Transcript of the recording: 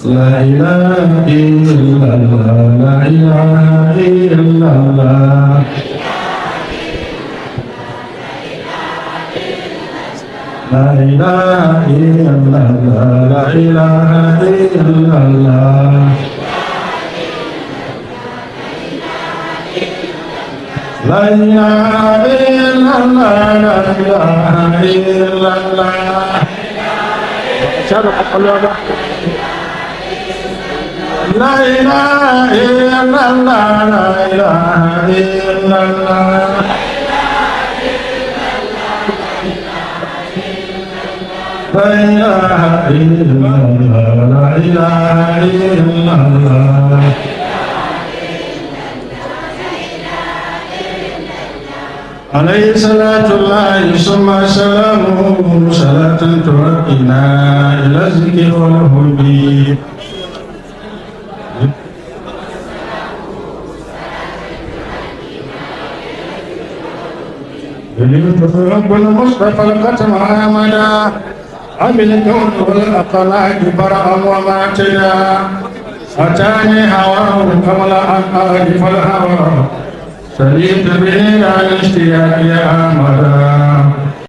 لا إله إلا الله لا إله إلا الله لا إله إلا الله لا إله إلا الله لا إله إلا الله لا إله إلا الله لا إله إلا الله لا إله إلا الله لا إله إلا الله لا إله إلا الله عليه صلاة الله ثم سلامه صلاة ترقينا إلى الذكر والهدي رب المصطفى الختم آمنا عمل الكون والأقلاق برأ وماتنا أتاني هواه قبل أن أعرف الهوى سليت به عن اشتياق يا أمدا